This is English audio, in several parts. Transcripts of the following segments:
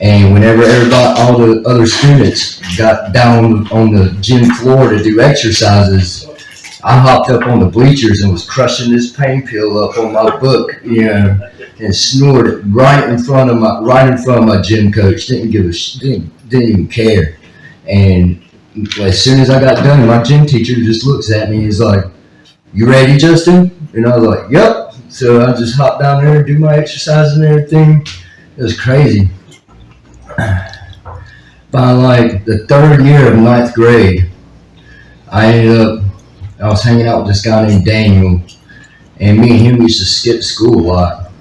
And whenever all the other students got down on the gym floor to do exercises, I hopped up on the bleachers and was crushing this pain pill up on my book, and snored it right in front of my gym coach. Didn't even care. And as soon as I got done, my gym teacher just looks at me and he's like, "You ready, Justin?" And I was like, "Yep." So I just hopped down there and do my exercise and everything. It was crazy. By like the third year of ninth grade, I was hanging out with this guy named Daniel, and me and him used to skip school a lot.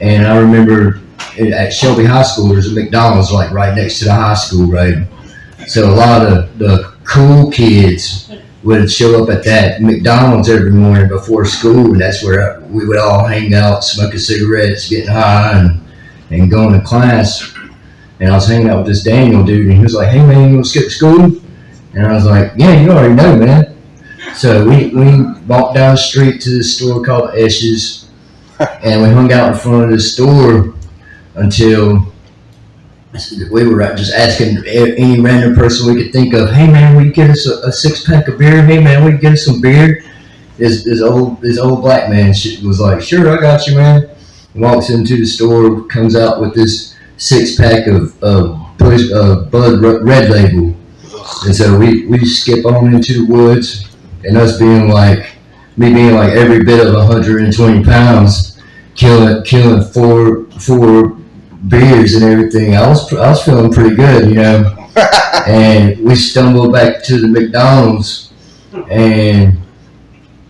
And I remember at Shelby High School, there's a McDonald's like right next to the high school, right? So a lot of the cool kids would show up at that McDonald's every morning before school, and that's where we would all hang out, smoking cigarettes, getting high, and going to class. And I was hanging out with this Daniel dude, and he was like, "Hey man, you want to skip school?" And I was like, "Yeah, you already know, man." So we walked down the street to this store called Esch's, and we hung out in front of the store until we were just asking any random person we could think of, "Hey man, will you get us a 6-pack of beer? Hey man, will you get us some beer?" This old black man was like, "Sure, I got you, man." Walks into the store, comes out with this 6-pack of Bud Red Label, and so we skip on into the woods, and me being like every bit of 120 pounds, killing four beers and everything. I was feeling pretty good, and we stumbled back to the McDonald's, and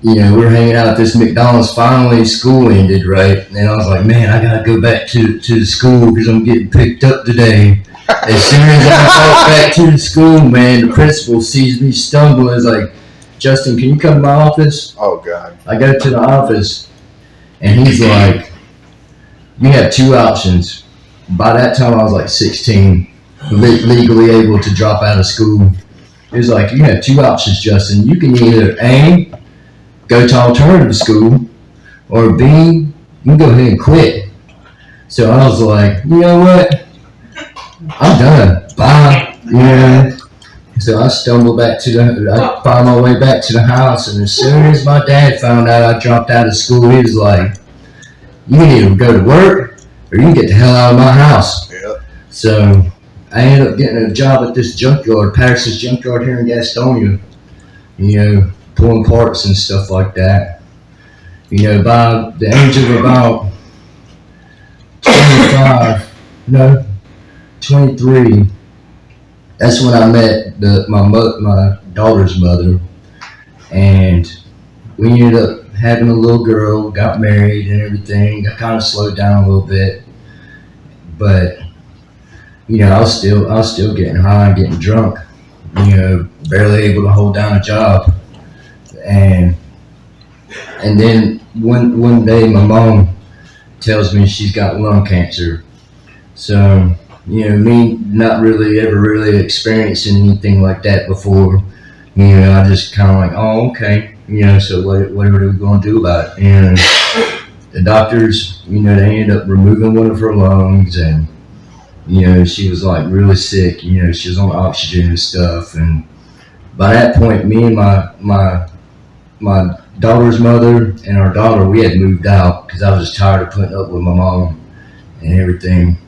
we're hanging out at this McDonald's. Finally, school ended, right? And I was like, "Man, I gotta go back to the school because I'm getting picked up today." As soon as I walk back to the school, man, the principal sees me stumble. Is like, "Justin, can you come to my office?" Oh God. I go to the office, and he's like, "You have two options." By that time, I was like 16, legally able to drop out of school. He was like, "You have two options, Justin. You can either A, go to alternative school, or B, you can go ahead and quit." So I was like, "You know what? I'm done. Bye." So I I found my way back to the house, and as soon as my dad found out I dropped out of school, he was like, "You can either go to work, or you can get the hell out of my house." Yep. So I ended up getting a job at this junkyard, Patterson's junkyard here in Gastonia, pulling parts and stuff like that. By the age of about 23, that's when I met my daughter's mother, and we ended up having a little girl, got married and everything. I kind of slowed down a little bit, but I was still getting high and getting drunk, barely able to hold down a job. And then one day my mom tells me she's got lung cancer. So, me not really ever really experiencing anything like that before, I just kind of like, "Oh, okay, so what are we going to do about it?" And the doctors, they ended up removing one of her lungs, and, she was like really sick, she was on oxygen and stuff. And by that point, me and my daughter's mother and our daughter, we had moved out because I was just tired of putting up with my mom and everything.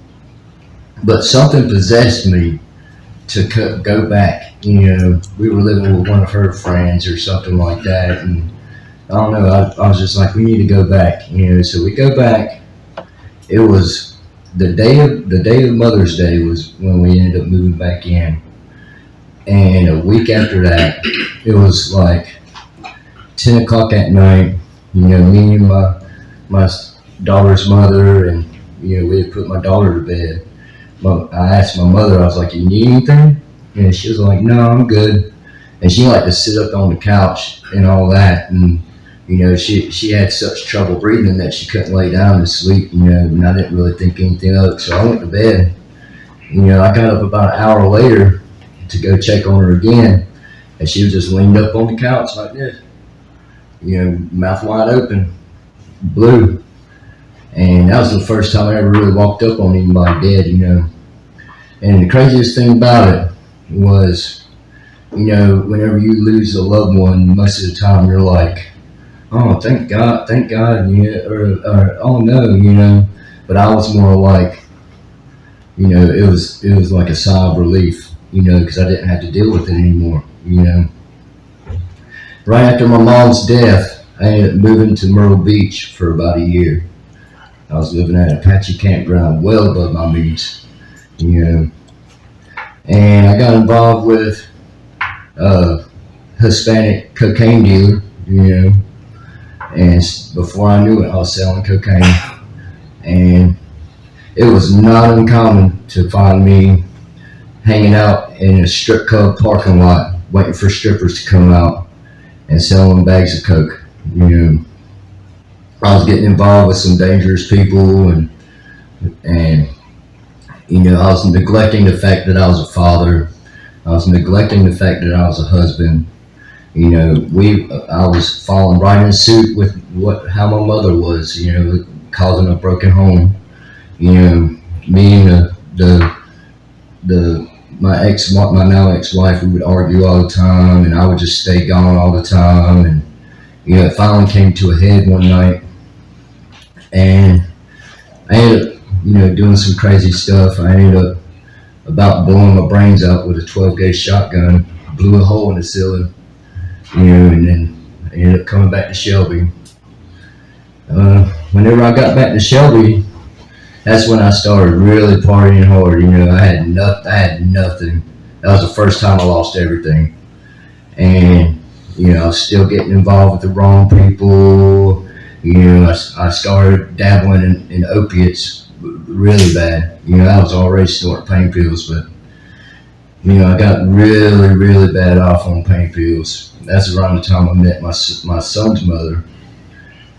But something possessed me to go back. We were living with one of her friends or something like that, and I don't know. I was just like, we need to go back. So we go back. It was the day of Mother's Day was when we ended up moving back in, and a week after that, it was like 10 o'clock at night. Me and my daughter's mother, and we had put my daughter to bed. I asked my mother, I was like, "You need anything?" And she was like, "No, I'm good." And she liked to sit up on the couch and all that, and she had such trouble breathing that she couldn't lay down to sleep. And I didn't really think anything of it, so I went to bed. I got up about an hour later to go check on her again, and she was just leaned up on the couch like this, mouth wide open, blue. And that was the first time I ever really walked up on anybody dead, And the craziest thing about it was, whenever you lose a loved one, most of the time you're like, oh, thank God, or oh no. But I was more like, it was like a sigh of relief, because I didn't have to deal with it anymore. Right after my mom's death, I ended up moving to Myrtle Beach for about a year. I was living at Apache Campground, well above my means, and I got involved with a Hispanic cocaine dealer, and before I knew it, I was selling cocaine, and it was not uncommon to find me hanging out in a strip club parking lot, waiting for strippers to come out and selling bags of coke. I was getting involved with some dangerous people, and I was neglecting the fact that I was a father. I was neglecting the fact that I was a husband. I was falling right in suit with how my mother was, causing a broken home. Me and my now ex-wife, we would argue all the time, and I would just stay gone all the time. And it finally came to a head one night, and I ended up, doing some crazy stuff. I ended up about blowing my brains out with a 12-gauge shotgun, blew a hole in the ceiling, and then I ended up coming back to Shelby. Whenever I got back to Shelby, that's when I started really partying hard. I had nothing. That was the first time I lost everything. And, I was still getting involved with the wrong people. I started dabbling in opiates really bad. I was already snorting pain pills, but, I got really, really bad off on pain pills. That's around the time I met my son's mother.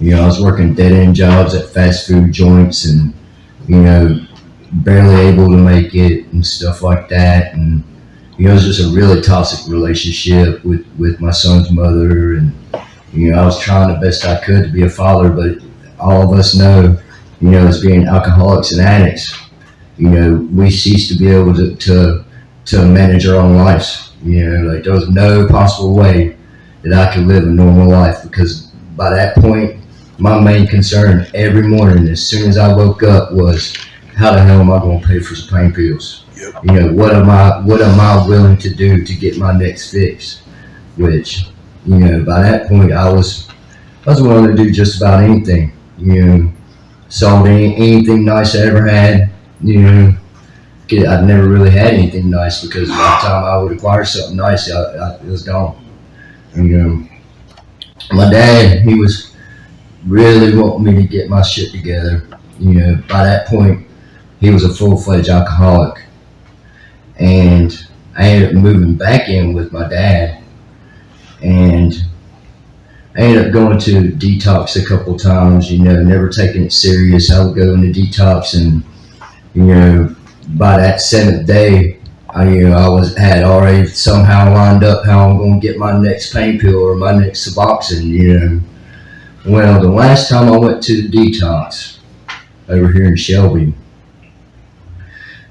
I was working dead-end jobs at fast food joints and, barely able to make it and stuff like that. And, it was just a really toxic relationship with my son's mother. And, I was trying the best I could to be a father, but all of us know, as being alcoholics and addicts, we cease to be able to manage our own lives. Like there was no possible way that I could live a normal life, because by that point, my main concern every morning, as soon as I woke up, was how the hell am I going to pay for some pain pills? Yep. What am I willing to do to get my next fix? Which, by that point, I was willing to do just about anything. Sold anything nice I ever had. I'd never really had anything nice, because by the time I would acquire something nice, it was gone. My dad, he was really wanting me to get my shit together. By that point, he was a full-fledged alcoholic. And I ended up moving back in with my dad. And I ended up going to detox a couple times, never taking it serious. I would go into detox, and, by that 7th day, I had already somehow lined up how I'm going to get my next pain pill or my next Suboxone. Well, the last time I went to the detox over here in Shelby,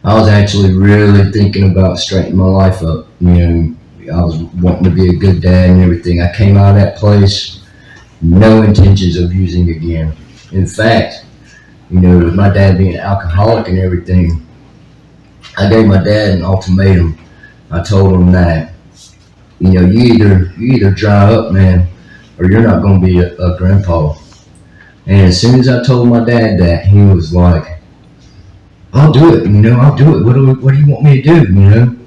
I was actually really thinking about straightening my life up. I was wanting to be a good dad and everything. I came out of that place, no intentions of using again. In fact, with my dad being an alcoholic and everything, I gave my dad an ultimatum. I told him that, you either dry up, man, or you're not going to be a grandpa. And as soon as I told my dad that, he was like, I'll do it, I'll do it. What do you want me to do,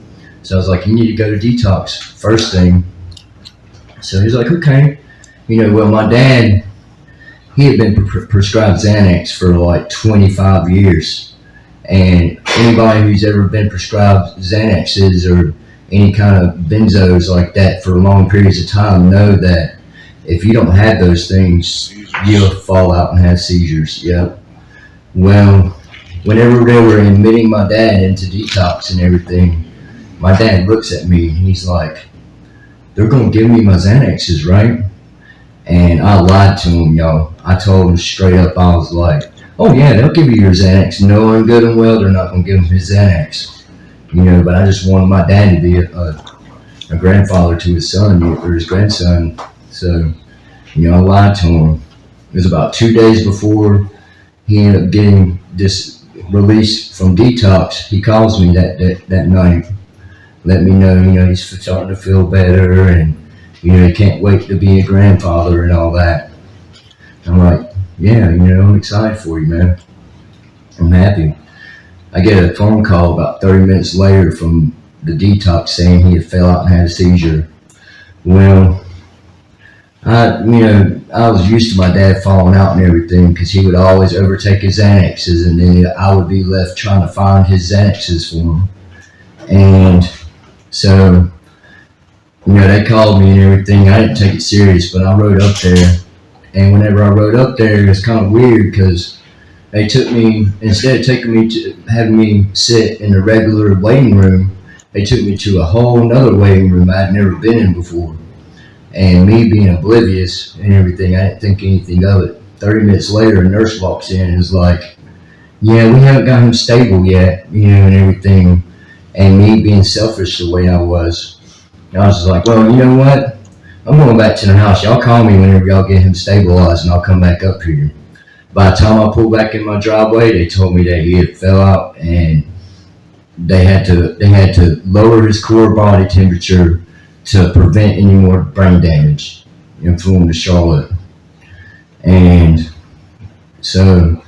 So I was like, you need to go to detox, first thing. So he's like, okay. Well, my dad, he had been prescribed Xanax for like 25 years. And anybody who's ever been prescribed Xanaxes or any kind of benzos like that for long periods of time know that if you don't have those things, you'll fall out and have seizures. Yep. Well, whenever they were admitting my dad into detox and everything, my dad looks at me and he's like, they're going to give me my Xanaxes, right? And I lied to him, y'all. I told him straight up, I was like, oh yeah, they'll give you your Xanax. Knowing good and well they're not going to give him his Xanax. but I just wanted my dad to be a grandfather to his son or his grandson. So, I lied to him. It was about 2 days before he ended up getting this release from detox. He calls me that night, let me know, he's starting to feel better, and he can't wait to be a grandfather and all that. I'm like, yeah, I'm excited for you, man. I'm happy. I get a phone call about 30 minutes later from the detox saying he had fell out and had a seizure. Well, I was used to my dad falling out and everything because he would always overtake his Xanaxes, and then I would be left trying to find his Xanaxes for him. And so, they called me and everything. I didn't take it serious, but I rode up there. And whenever I rode up there, it was kind of weird because they took me, instead of having me sit in the regular waiting room, they took me to a whole nother waiting room I'd never been in before. And me being oblivious and everything, I didn't think anything of it. 30 minutes later, a nurse walks in and is like, yeah, we haven't got him stable yet, and everything. And me being selfish the way I was just like, well, you know what? I'm going back to the house. Y'all call me whenever y'all get him stabilized, and I'll come back up here. By the time I pulled back in my driveway, they told me that he had fell out, and they had to lower his core body temperature to prevent any more brain damage and flew him to Charlotte. And so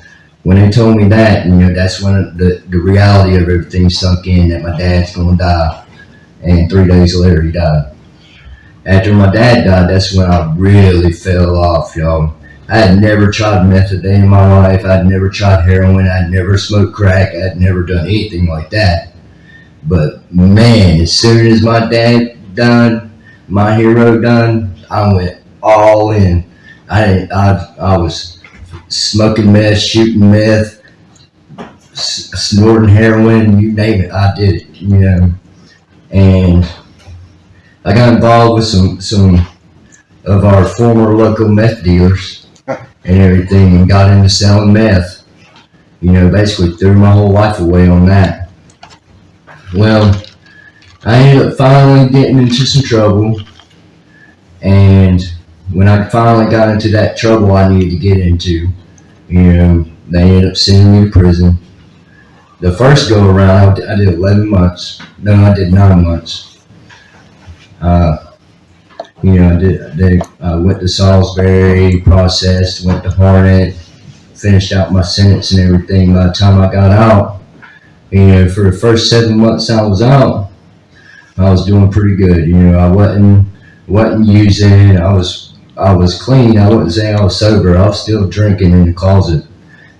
when they told me that, that's when the reality of everything sunk in, that my dad's going to die. And 3 days later, he died. After my dad died, that's when I really fell off, y'all. I had never tried meth a day in my life. I'd never tried heroin. I'd never smoked crack. I'd never done anything like that. But man, as soon as my dad died, my hero died, I went all in. I was smoking meth, shooting meth, snorting heroin, you name it, I did it, And I got involved with some of our former local meth dealers and everything, and got into selling meth. Basically threw my whole life away on that. Well, I ended up finally getting into some trouble, and when I finally got into that trouble I needed to get into, they ended up sending me to prison. The first go around, I did 11 months. No, I did 9 months. I went to Salisbury, processed, went to Harnett, finished out my sentence and everything. By the time I got out, for the first 7 months I was out, I was doing pretty good. I wasn't using. I was clean. I wouldn't say I was sober. I was still drinking in the closet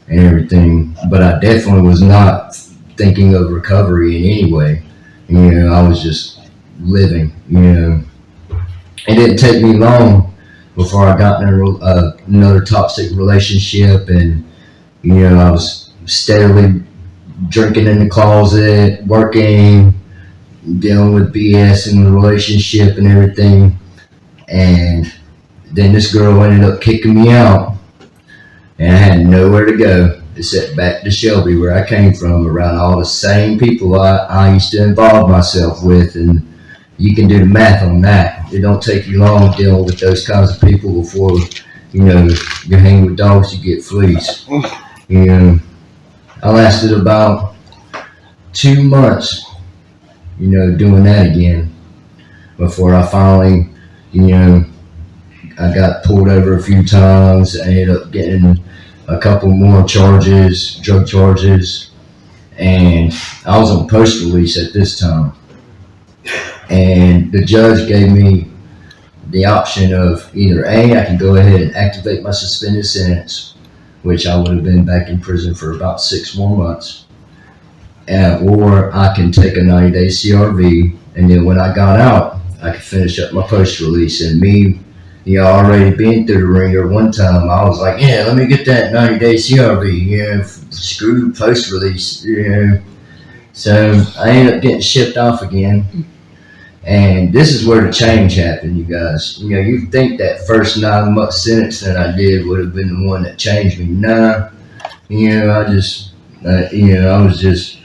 and everything, but I definitely was not thinking of recovery in any way. I was just living. It didn't take me long before I got in another toxic relationship, and I was steadily drinking in the closet, working, dealing with BS in the relationship and everything. And then this girl ended up kicking me out, and I had nowhere to go except back to Shelby, where I came from, around all the same people I used to involve myself with. And you can do the math on that. It don't take you long dealing with those kinds of people before, you hang with dogs, you get fleas. I lasted about 2 months, doing that again, before I finally, I got pulled over a few times. I ended up getting a couple more charges, drug charges, and I was on post release at this time. And the judge gave me the option of either A, I can go ahead and activate my suspended sentence, which I would have been back in prison for about 6 more months, or I can take a 90-day CRV, and then when I got out, I could finish up my post release. And me, already being through the ringer one time, I was like, yeah, let me get that 90-day CRV, screw post release, So I ended up getting shipped off again. And this is where the change happened, you guys. You think that first 9 month sentence that I did would have been the one that changed me. Nah, I was just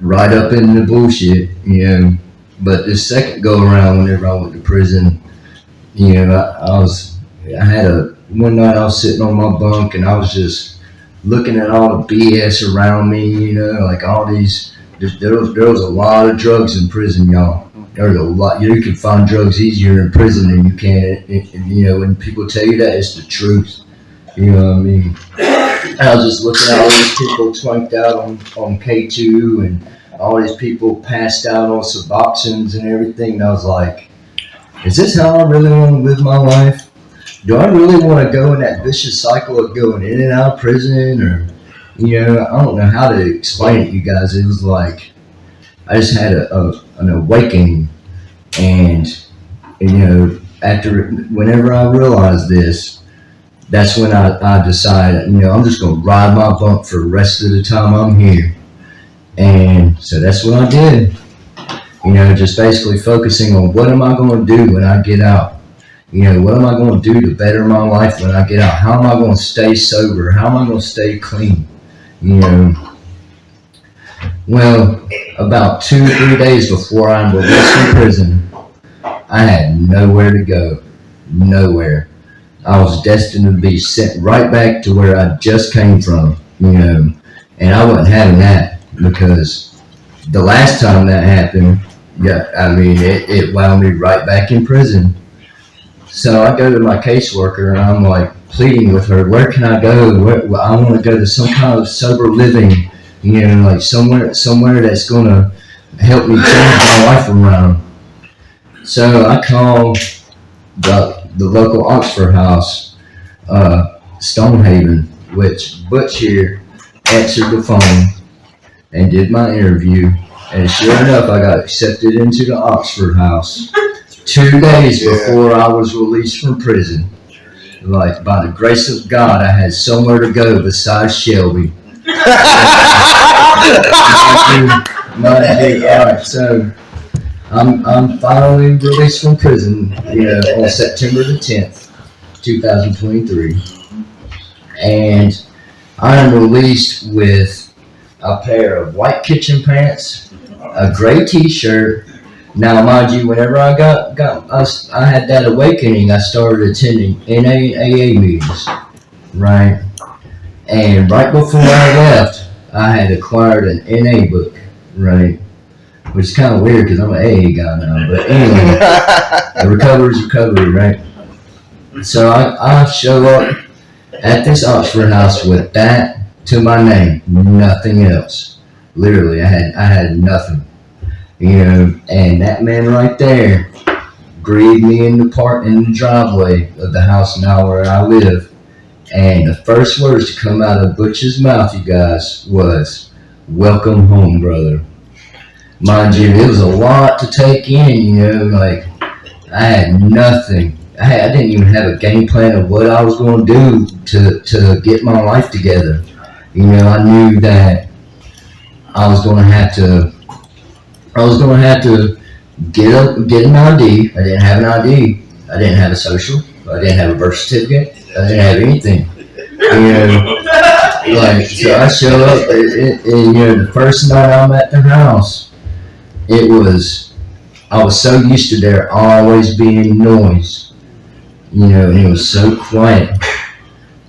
right up in the bullshit, But this second go around, whenever I went to prison, I had one night I was sitting on my bunk and I was just looking at all the BS around me, like all these, there was a lot of drugs in prison, y'all. There's a lot, you can find drugs easier in prison than you can, when people tell you that, it's the truth. You know what I mean? I was just looking at all these people twanked out on K2 and all these people passed out on Suboxones and everything. And I was like, is this how I really want to live my life? Do I really want to go in that vicious cycle of going in and out of prison? Or, I don't know how to explain it, you guys. It was like, I just had an awakening. And, whenever I realized this, that's when I decided, I'm just going to ride my bunk for the rest of the time I'm here. And so that's what I did. Just basically focusing on what am I going to do when I get out? What am I going to do to better my life when I get out? How am I going to stay sober? How am I going to stay clean? Well, about 2 or 3 days before I'm released from prison, I had nowhere to go. Nowhere. I was destined to be sent right back to where I just came from, and I wasn't having that because the last time that happened, it wound me right back in prison. So I go to my caseworker and I'm like pleading with her, where can I go? I want to go to some kind of sober living, like somewhere that's going to help me change my life around. So I called the local Oxford house, Stonehaven, which Butch here answered the phone and did my interview. And sure enough, I got accepted into the Oxford house 2 days before I was released from prison. Like, by the grace of God, I had somewhere to go besides Shelby. Alright, so I'm finally released from prison, on September the 10th, 2023. And I am released with a pair of white kitchen pants, a gray t-shirt. Now, mind you, whenever I I had that awakening, I started attending NA and AA meetings, right? And right before I left, I had acquired an NA book, right? Which is kind of weird because I'm an AA guy now. But anyway, recovery's recovery, right? So I show up at this Oxford house with that to my name, nothing else. Literally, I had nothing. And that man right there greeted me in the driveway of the house now where I live. And the first words to come out of Butch's mouth, you guys, was, "Welcome home, brother." Mind you, it was a lot to take in, like, I had nothing. I didn't even have a game plan of what I was going to do to get my life together. I knew that I was going to have to get an ID. I didn't have an ID. I didn't have a social. I didn't have a birth certificate. I didn't have anything. So I show up, and the first night I'm at the house, I was so used to there always being noise, and it was so quiet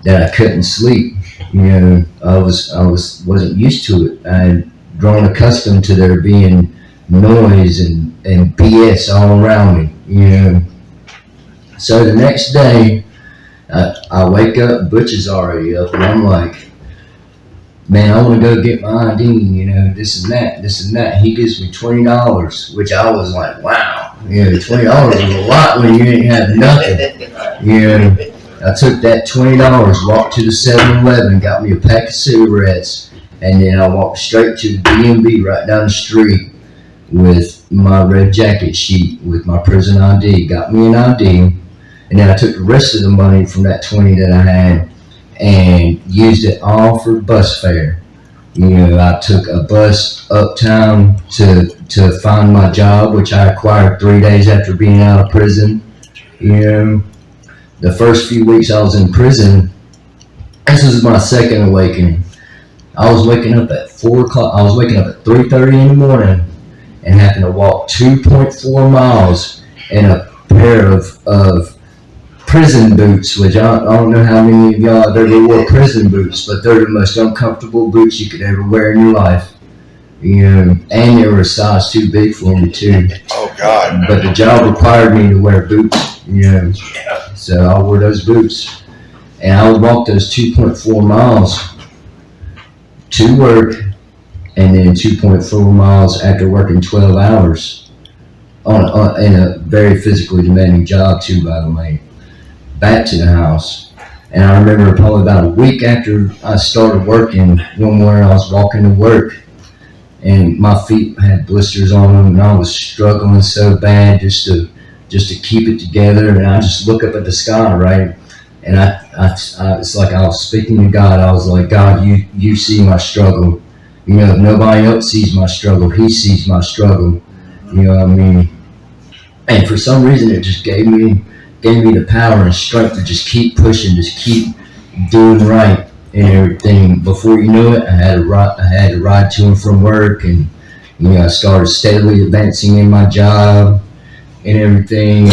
that I couldn't sleep. I wasn't used to it. I had grown accustomed to there being noise and BS all around me, So the next day, I wake up, Butch is already up, and I'm like, man, I want to go get my ID, this and that. He gives me $20, which I was like, wow, $20 is a lot when you ain't have nothing. I took that $20, walked to the 7-Eleven, got me a pack of cigarettes, and then I walked straight to the DMV right down the street with my red jacket sheet with my prison ID, got me an ID, and then I took the rest of the money from that 20 that I had and used it all for bus fare. I took a bus uptown to find my job, which I acquired 3 days after being out of prison. The first few weeks I was in prison, this was my second awakening. I was waking up at 4 o'clock. I was waking up at 3:30 in the morning and having to walk 2.4 miles in a pair of prison boots, which I don't know how many of y'all have ever wore prison boots, but they're the most uncomfortable boots you could ever wear in your life. You know, and they were a size too big for me too. Oh God! But the job required me to wear boots, you know, so I wore those boots, and I would walk those 2.4 miles to work, and then 2.4 miles after working 12 hours in a very physically demanding job too, by the way, back to the house. And I remember probably about a week after I started working, one morning I was walking to work, and my feet had blisters on them, and I was struggling so bad just to keep it together. And I just look up at the sky, right? And I it's like I was speaking to God. I was like, God, you see my struggle. You know, if nobody else sees my struggle, He sees my struggle. You know what I mean? And for some reason, it just gave me the power and strength to just keep pushing, just keep doing right and everything. Before you knew it, I had to ride to and from work, and you know, I started steadily advancing in my job and everything,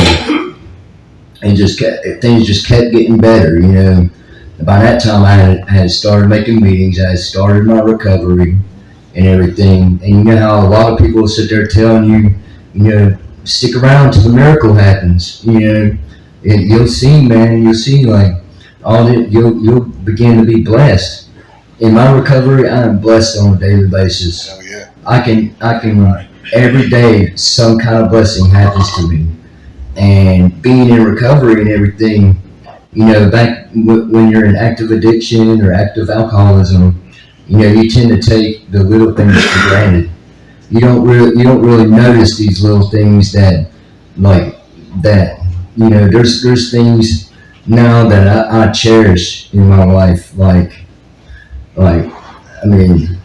and things just kept getting better. You know, by that time I had started making meetings, I had started my recovery and everything. And you know how a lot of people sit there telling you, you know, stick around till the miracle happens. You know, you'll see, man. You'll see, like. You'll begin to be blessed. In my recovery, I am blessed on a daily basis. Oh yeah. I can every day some kind of blessing happens to me. And being in recovery and everything, you know, back when you're in active addiction or active alcoholism, you know, you tend to take the little things for granted. You don't really notice these little things that, you know, there's things now that I cherish in my life, like I mean,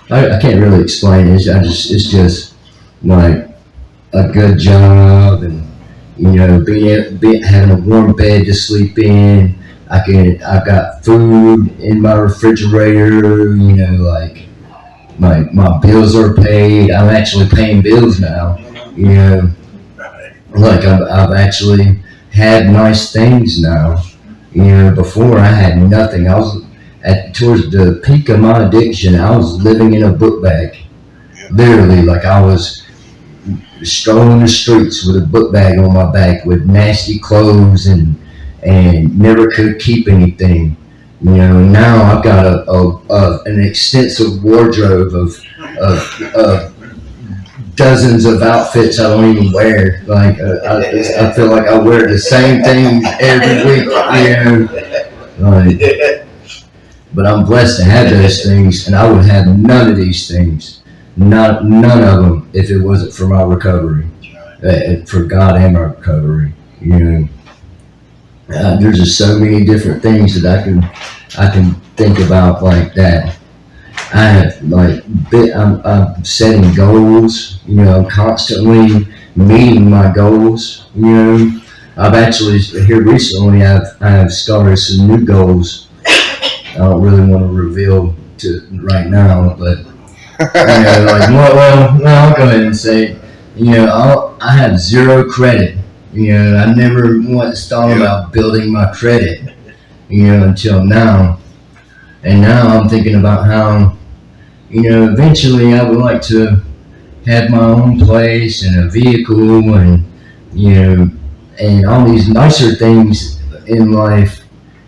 I can't really explain it. It's just like a good job, and you know, having a warm bed to sleep in. I've got food in my refrigerator. You know, like my bills are paid. I'm actually paying bills now. You know, like I've actually had nice things now. You know, before I had nothing. I was towards the peak of my addiction. I was living in a book bag, literally. Like I was strolling the streets with a book bag on my back with nasty clothes and never could keep anything. You know, now I've got an extensive wardrobe of dozens of outfits I don't even wear. Like I feel like I wear the same things every week, you know. Like, but I'm blessed to have those things, and I would have none of these things, none of them, if it wasn't for my recovery, for God and my recovery. You know, there's just so many different things that I can think about like that. I have I'm setting goals. You know, I'm constantly meeting my goals. You know, I've actually here recently I have started some new goals. I don't really want to reveal to right now, but you know, like well, I'll go ahead and say, you know, I have zero credit. You know, I never once thought about building my credit. You know, until now, and now I'm thinking about how, you know, eventually I would like to have my own place and a vehicle, and you know, and all these nicer things in life.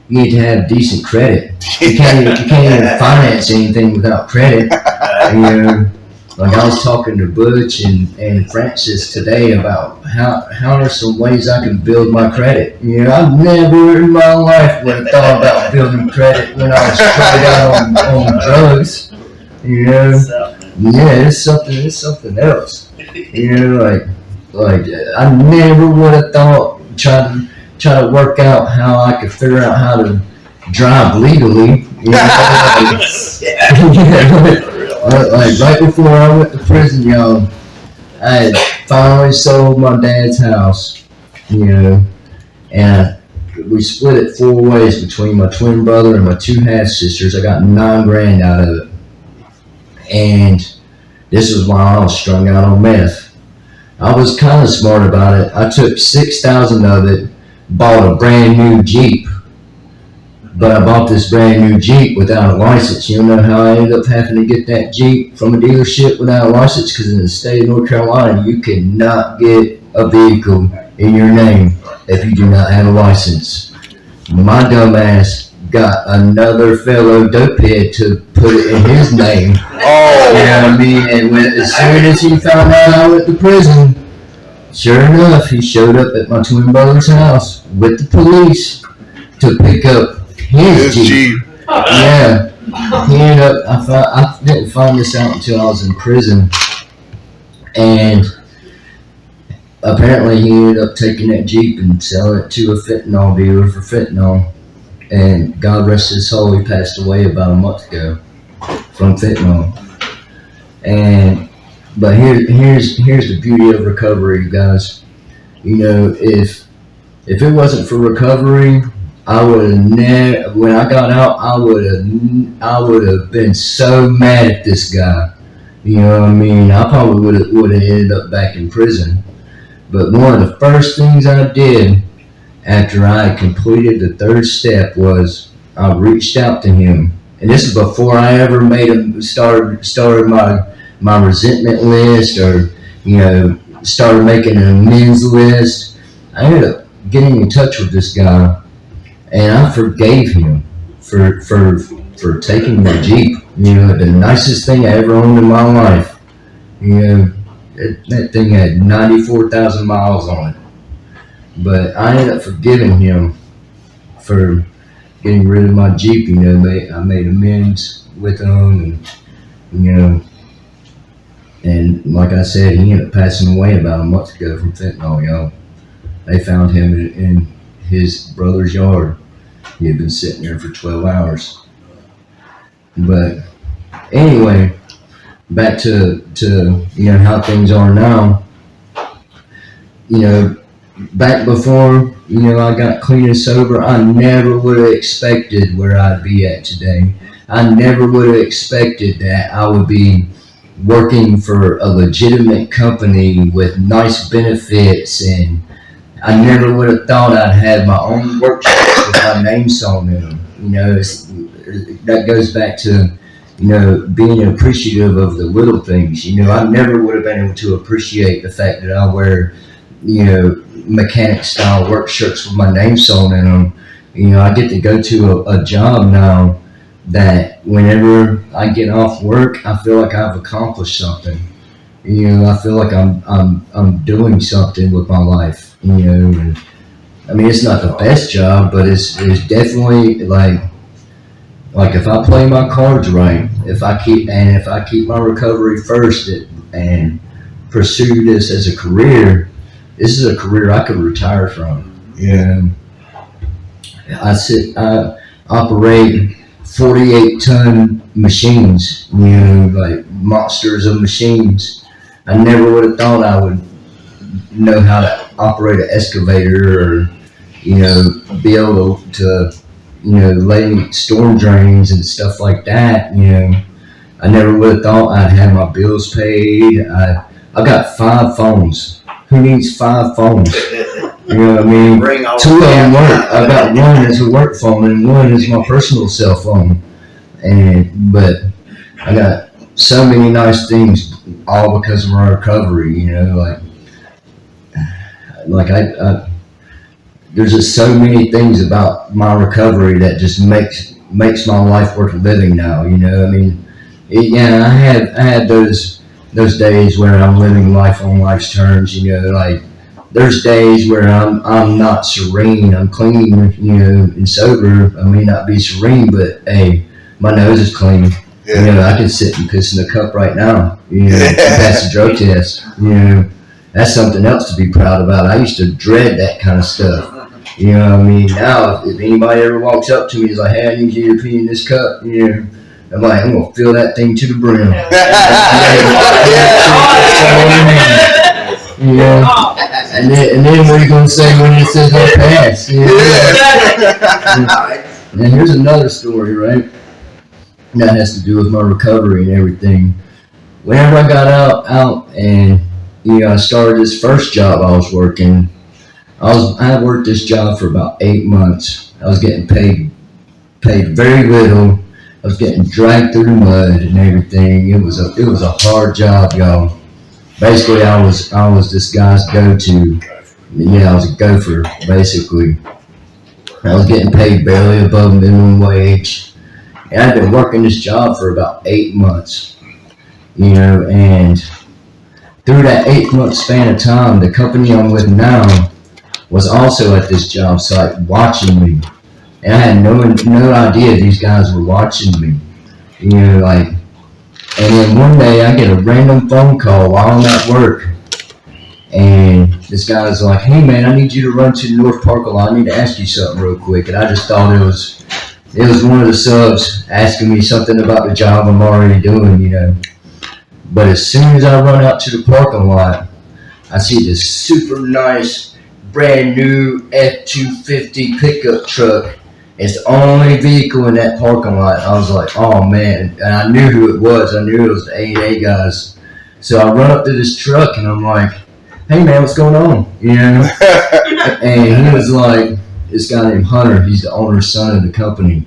You need to have decent credit. You can't even finance anything without credit. You know, like I was talking to Butch and Francis today about how are some ways I can build my credit. You know, I've never in my life would have thought about building credit when I was straight out on drugs. You know, yeah, it's something else. You know, like I never would have thought try to work out how I could figure out how to drive legally. You know, like right before I went to prison, y'all, I had finally sold my dad's house. You know, and we split it 4 ways between my twin brother and my 2 half sisters. I got $9,000 out of it. And this was while I was strung out on meth. I was kind of smart about it. I took $6,000 of it, bought a brand new Jeep. But I bought this brand new Jeep without a license. You know how I ended up having to get that Jeep from a dealership without a license? Because in the state of North Carolina, you cannot get a vehicle in your name if you do not have a license. My dumb ass got another fellow dopehead to put it in his name. Oh, You know what I mean? And as soon as he found out I went to prison, sure enough, he showed up at my twin brother's house with the police to pick up his this Jeep. Jeep. Yeah. He ended up, I didn't find this out until I was in prison. And apparently he ended up taking that Jeep and selling it to a fentanyl dealer for fentanyl. And God rest his soul, he passed away about a month ago from fentanyl. But here's the beauty of recovery, guys. You know, if it wasn't for recovery, I would have never. When I got out, I would have been so mad at this guy. You know what I mean? I probably would have ended up back in prison. But one of the first things I did after I had completed the third step was I reached out to him, and this is before I ever started my resentment list, or started making an amends list. I ended up getting in touch with this guy, and I forgave him for taking the Jeep. The nicest thing I ever owned in my life. That thing had 94,000 miles on it. But I ended up forgiving him for getting rid of my Jeep. I made amends with him, and like I said, he ended up passing away about a month ago from fentanyl, y'all. They found him in his brother's yard. He had been sitting there for 12 hours. But anyway, back to how things are now. Back before I got clean and sober, I never would have expected where I'd be at today. I never would have expected that I would be working for a legitimate company with nice benefits, and I never would have thought I'd have my own workshops with my name sewn in them. That goes back to being appreciative of the little things. I never would have been able to appreciate the fact that I wear mechanic style work shirts with my name sewn in them. I get to go to a job now that whenever I get off work, I feel like I've accomplished something. I feel like I'm doing something with my life. And I mean, it's not the best job, but it's definitely like if I play my cards right, if I keep my recovery first and pursue this as a career, this is a career I could retire from. I operate 48-ton machines, like monsters of machines. I never would have thought I would know how to operate an excavator, or be able to lay storm drains and stuff like that. I never would have thought I'd have my bills paid. I got 5 phones. Who needs 5 phones? You know what I mean? 2 of them work. I got one as a work phone and one is my personal cell phone. But I got so many nice things, all because of my recovery. There's just so many things about my recovery that just makes my life worth living now. I had those days where I'm living life on life's terms. There's days where I'm not serene. I'm clean, and sober. I may not be serene, but hey, my nose is clean. Yeah. I can sit and piss in a cup right now. Pass a drug test. That's something else to be proud about. I used to dread that kind of stuff. Now if anybody ever walks up to me and is like, "Hey, I need you to pee in this cup," I'm like, I'm gonna fill that thing to the brim. And then what are you gonna say when it says I pass? And here's another story, right? That has to do with my recovery and everything. whenever I got out and I started this first job I was working. I worked this job for about 8 months. I was getting paid very little. I was getting dragged through the mud and everything. It was a hard job, y'all. Basically, I was this guy's go-to. Yeah, I was a gopher, basically. I was getting paid barely above minimum wage. And I'd been working this job for about 8 months, and through that 8 month span of time, the company I'm with now was also at this job site watching me. And I had no idea these guys were watching me. And then one day I get a random phone call while I'm at work. And this guy's like, hey man, I need you to run to the North Parking lot. I need to ask you something real quick. And I just thought it was one of the subs asking me something about the job I'm already doing, But as soon as I run out to the parking lot, I see this super nice, brand new F-250 pickup truck. It's the only vehicle in that parking lot. I was like, oh man. And I knew who it was. I knew it was the A&A guys. So I run up to this truck and I'm like, hey man, what's going on? And he was like, this guy named Hunter, he's the owner's son of the company.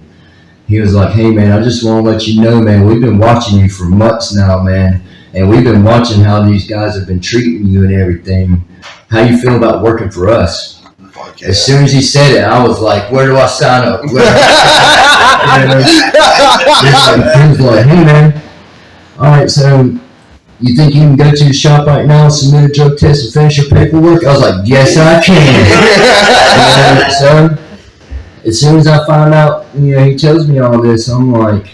He was like, hey man, I just want to let you know, man, we've been watching you for months now, man. And we've been watching how these guys have been treating you and everything. How you feel about working for us? Yeah. As soon as he said it, I was like, where do I sign up? He was like, hey man, all right, so you think you can go to the shop right now, submit a drug test, and finish your paperwork? I was like, yes, I can. So as soon as I find out, he tells me all this, I'm like,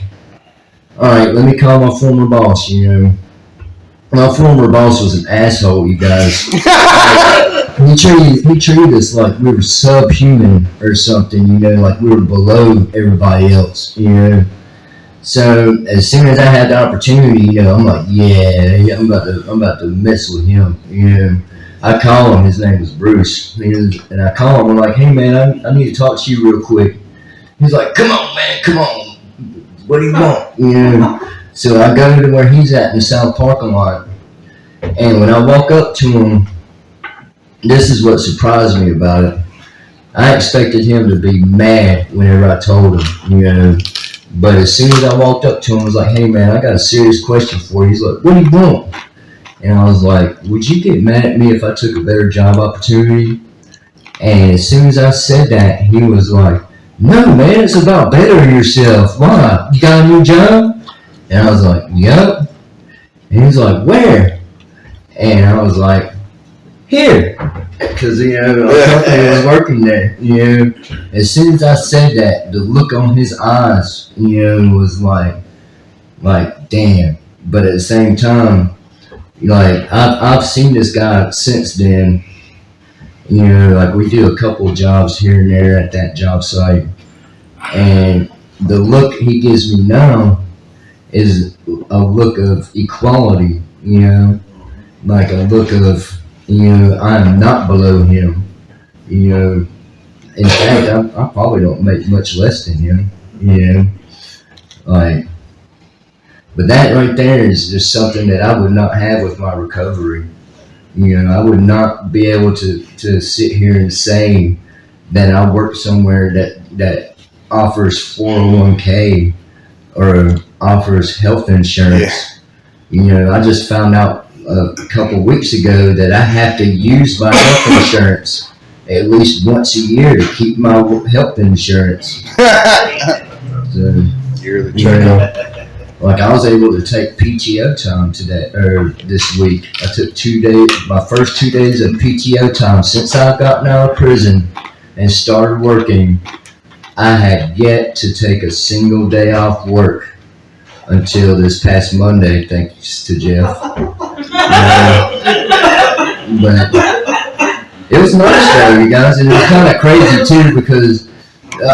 all right, let me call my former boss, My former boss was an asshole, you guys. He treated us like we were subhuman or something, like we were below everybody else, So as soon as I had the opportunity, I'm like, yeah, I'm about to mess with him, I call him. His name was Bruce, and I call him. I'm like, hey man, I need to talk to you real quick. He's like, come on, man, come on. What do you want? So I go to where he's at in the south parking lot, and when I walk up to him, this is what surprised me about it. I expected him to be mad whenever I told him, But as soon as I walked up to him, I was like, hey man, I got a serious question for you. He's like, what do you want? And I was like, would you get mad at me if I took a better job opportunity? And as soon as I said that, he was like, no man, it's about bettering yourself. Why? You got a new job? And I was like, yep. And he's like, where? And I was like, here. Because, our company was working there, As soon as I said that, the look on his eyes, was like, damn. But at the same time, I've seen this guy since then, we do a couple of jobs here and there at that job site. And the look he gives me now is a look of equality, like a look of, I am not below him, In fact, I probably don't make much less than him, But that right there is just something that I would not have with my recovery. I would not be able to sit here and say that I work somewhere that offers 401k or offers health insurance. I just found out a couple weeks ago that I have to use my health insurance at least once a year to keep my health insurance. So, you're the champ. I was able to take PTO time this week. I took my first 2 days of PTO time since I've gotten out of prison and started working. I had yet to take a single day off work until this past Monday, thanks to Jeff. But it was nice though, you guys, and it was kind of crazy too because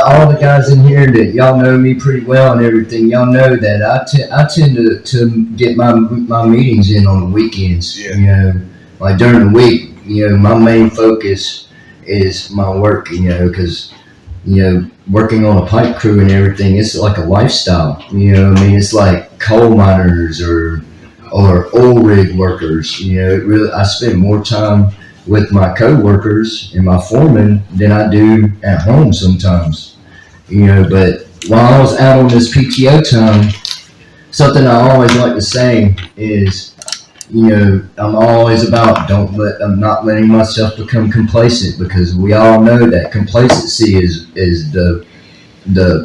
all the guys in here that y'all know me pretty well and everything, y'all know that I tend to get my meetings in on the weekends. Yeah. During the week, my main focus is my work, because working on a pipe crew and everything, it's like a lifestyle. It's like coal miners or or oil rig workers. It really, I spend more time with my coworkers and my foreman than I do at home sometimes. But while I was out on this PTO time, something I always like to say is, I'm always about I'm not letting myself become complacent, because we all know that complacency is the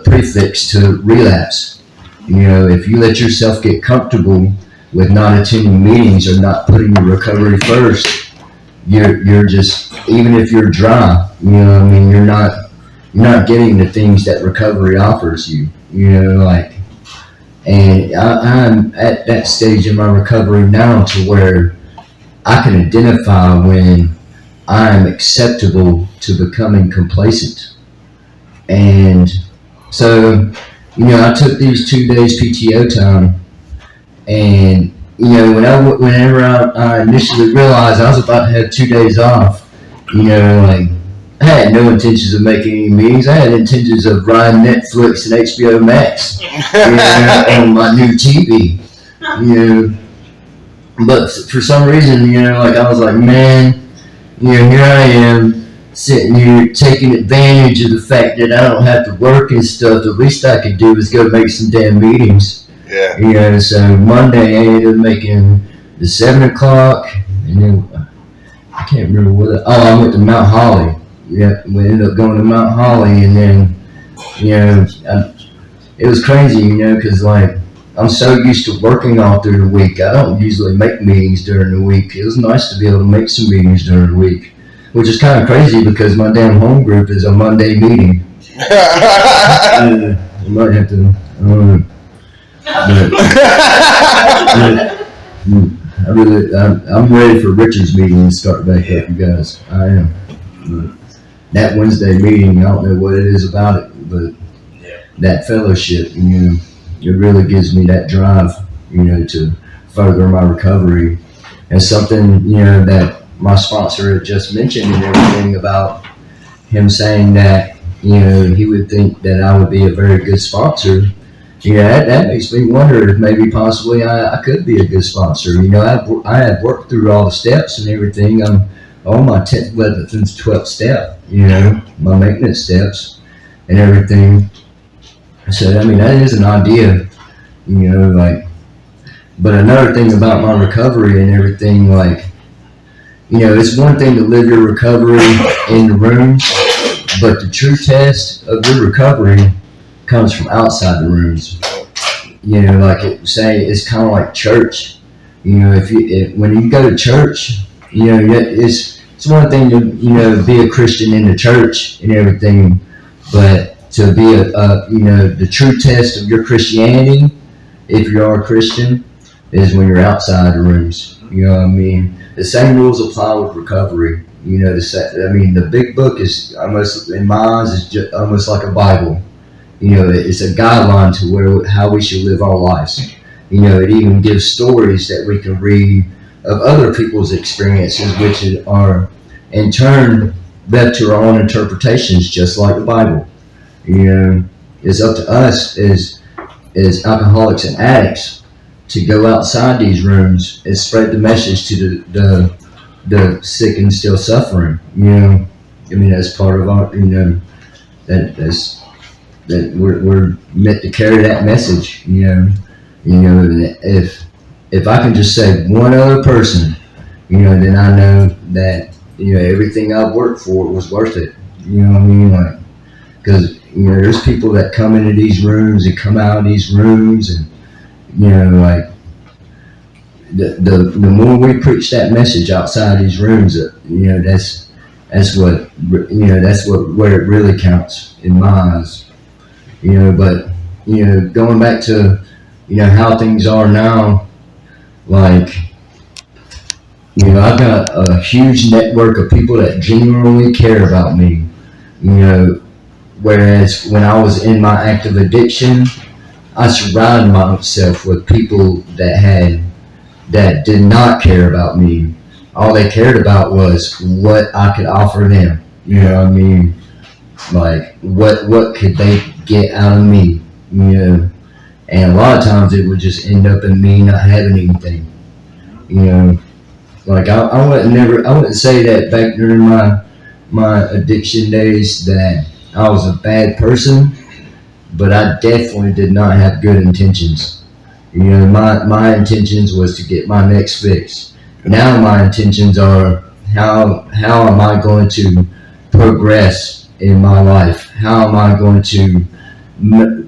prefix to relapse. If you let yourself get comfortable with not attending meetings or not putting your recovery first, you're just, even if you're dry, you're not getting the things that recovery offers you. And I'm at that stage in my recovery now to where I can identify when I'm acceptable to becoming complacent. And so, I took these 2 days PTO time, and whenever I initially realized I was about to have 2 days off, I had no intentions of making any meetings. I had intentions of riding Netflix and HBO Max, on my new TV, But for some reason, I was like, man, here I am sitting here taking advantage of the fact that I don't have to work and stuff. The least I could do is go make some damn meetings. Yeah. So Monday I ended up making the 7 o'clock, and then I can't remember what. I went to Mount Holly. Yeah, we ended up going to Mount Holly, and then, it was crazy, because I'm so used to working all through the week. I don't usually make meetings during the week. It was nice to be able to make some meetings during the week, which is kind of crazy because my damn home group is a Monday meeting. I might have to, I'm ready for Richard's meeting to start back up, you guys. I am. But that Wednesday meeting, I don't know what it is about it, but that fellowship, it really gives me that drive, to further my recovery. And something, that my sponsor had just mentioned and everything about him saying that, he would think that I would be a very good sponsor. That makes me wonder if maybe possibly I could be a good sponsor. I had worked through all the steps and everything. I'm on my 10th, 11th, and 12th step, my maintenance steps and everything. So, that is an idea, but another thing about my recovery and everything, it's one thing to live your recovery in the room, but the true test of your recovery comes from outside the rooms. It's kind of like church. When you go to church, it's one thing to, be a Christian in the church and everything, but to be the true test of your Christianity, if you are a Christian, is when you're outside the rooms. The same rules apply with recovery. The big book is almost, in my eyes, is just almost like a Bible. It's a guideline to how we should live our lives. It even gives stories that we can read of other people's experiences, which are in turn left to our own interpretations, just like the Bible. It's up to us as alcoholics and addicts to go outside these rooms and spread the message to the sick and still suffering. That's part of our, that we're meant to carry that message. If I can just save one other person, then I know that everything I've worked for was worth it. Because there's people that come into these rooms and come out of these rooms, and the more we preach that message outside these rooms, that's where it really counts in my eyes. But going back to how things are now, I've got a huge network of people that genuinely care about me. Whereas when I was in my active addiction, I surrounded myself with people that did not care about me. All they cared about was what I could offer them. What could they get out of me? And a lot of times it would just end up in me not having anything. You know, like I wouldn't say that back during my addiction days that I was a bad person, but I definitely did not have good intentions. You know, my intentions was to get my next fix. Now my intentions are how am I going to progress in my life? How am I going to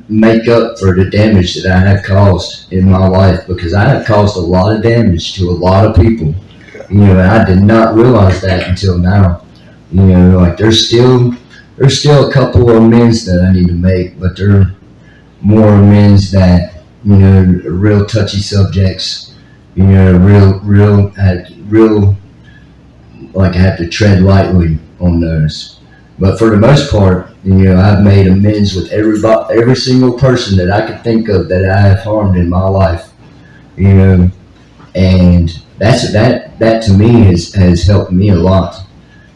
make up for the damage that I have caused in my life? Because I have caused a lot of damage to a lot of people. You know, and I did not realize that until now. You know, like there's still a couple of amends that I need to make, but they're more amends that, you know, are real touchy subjects. You know, real like I have to tread lightly on those. But for the most part, you know, I've made amends with every single person that I could think of that I have harmed in my life. You know, and that to me has helped me a lot.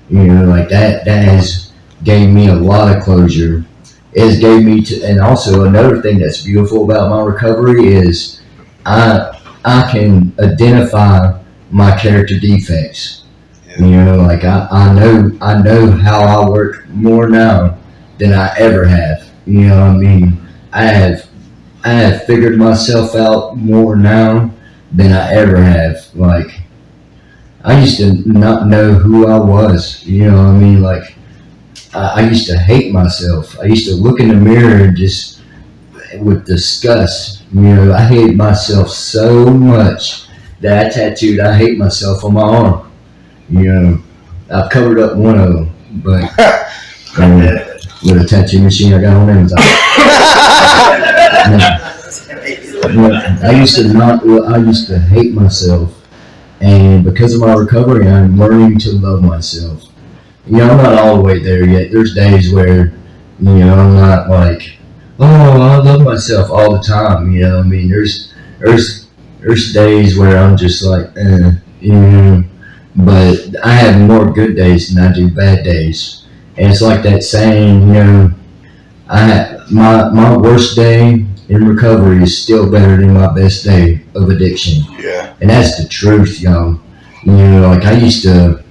You know, like that has gave me a lot of closure. It has gave me to, and also another thing that's beautiful about my recovery is I can identify my character defects. You know, like I know how I work more now than I ever have. You know what I mean? I have figured myself out more now than I ever have. Like I used to not know who I was. You know what I mean? Like I used to hate myself. I used to look in the mirror and just with disgust. You know, I hated myself so much that I tattooed "I hate myself" on my arm. You know, I covered up one of them, but with a tattoo machine I got on Amazon. I used to hate myself, and because of my recovery, I'm learning to love myself. You know, I'm not all the way there yet. There's days where, you know, I'm not like, oh, I love myself all the time. You know, I mean, there's days where I'm just like, you know, but I have more good days than I do bad days. And it's like that saying, you know, my worst day in recovery is still better than my best day of addiction. Yeah. And that's the truth, y'all. You know, like I used to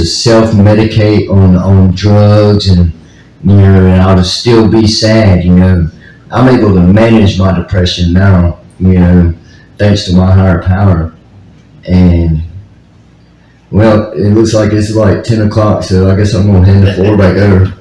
self-medicate on drugs, and you know, and I would still be sad. You know, I'm able to manage my depression now. You know, thanks to my higher power. And well, it looks like it's like 10 o'clock, so I guess I'm gonna hand the floor back over.